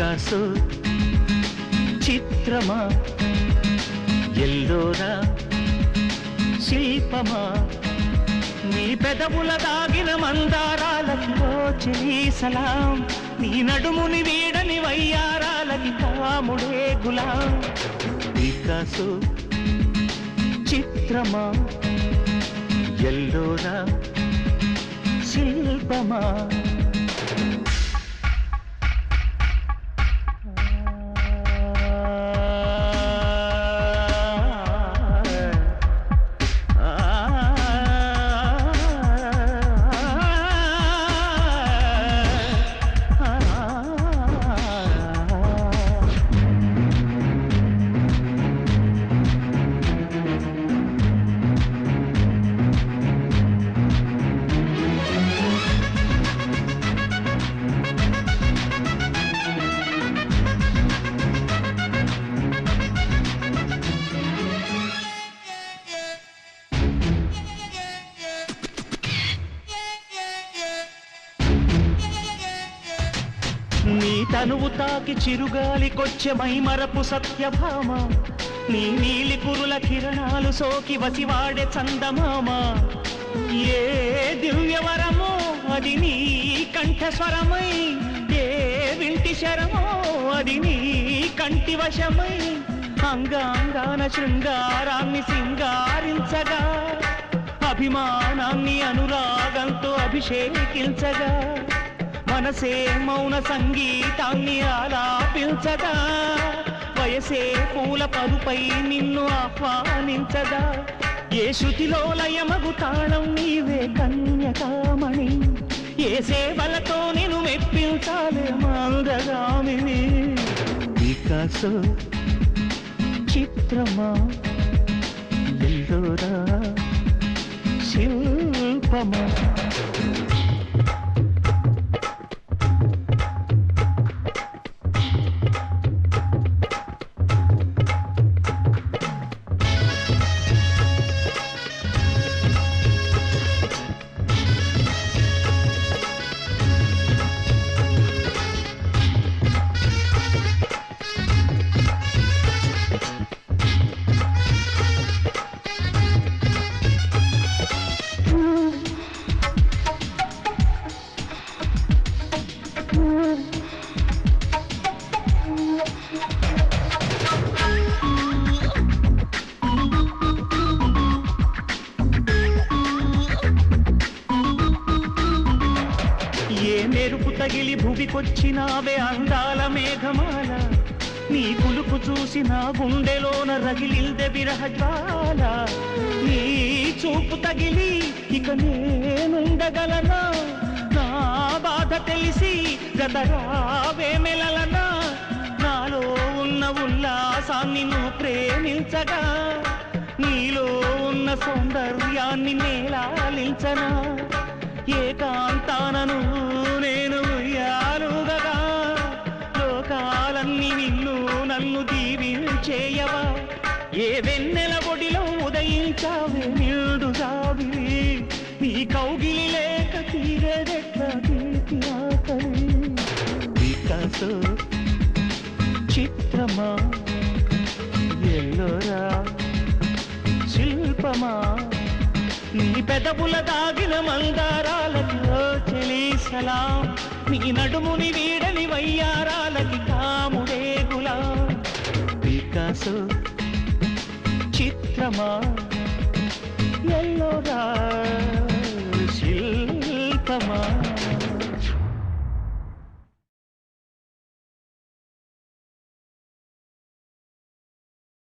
Picasso చిత్రమా Ellora శిల్పమా నీ పెదవుల దాగిన మందారాలకి చెలి సలాం నీ నడుముని వీడని వయ్యారాలకి కాముడే గులాం పికాసో చిత్రమా ఎల్లోరా శిల్పమా నీ తనువు తాకి చిరుగాలికొచ్చే మైమరపు సత్యభామ నీ నీలి కురుల కిరణాలు సోకి వసివాడే చందమామ ఏ దివ్యవరమో అది నీ కంఠస్వరమై ఏ వింటి శరమో అది నీ కంటి వశమై అంగాంగాన శృంగారాన్ని సింగారించగా అభిమానాన్ని అనురాగంతో అభిషేకించగా మనసే మౌన సంగీతాన్ని ఆలాపించదా వయసే పూల పరుపై నిన్ను ఆహ్వానించదా ఏ శృతిలో లయమగు తాళం నీవే కన్యకామణి ఏ సేవలతో నిన్ను మెప్పించాలే మందగామిని పికాసో చిత్రమా ఎల్లోరా శిల్పమా మెరుపు తగిలి భువికొచ్చినావే అందాల మేఘమాల నీ కులుపు చూసి నా గుండెలోన రగిలిల్దె విరహజ్వాల నీ చూపు తగిలి ఇక నేనుండగలనా నా బాధ తెలిసి గదరావే మెలలనా నాలో ఉన్న ఉల్లాసాన్ని నువ్వు ప్రేమించగా నీలో ఉన్న సౌందర్యాన్ని నేలాలించనా ఏకాంతానను నేను ఉయ్యాలుగగా లోకాలన్నీ నిన్ను నన్ను దీవించేయవా ఏ వెన్నెల ఒడిలో ఉదయించావే నిండు జాబిలి నీ కౌగిలి లేక తీరేదెట్లా తీపి ఆకలి పికాసో చిత్రమా ఎల్లోరా శిల్పమా నీ పెదవుల దాగిన మందారాలతో చెలి సలాం నీ నడుముని వీడని వయ్యారాలకి కాముడే గులాం పికాసో చిత్రమా ఎల్లోరా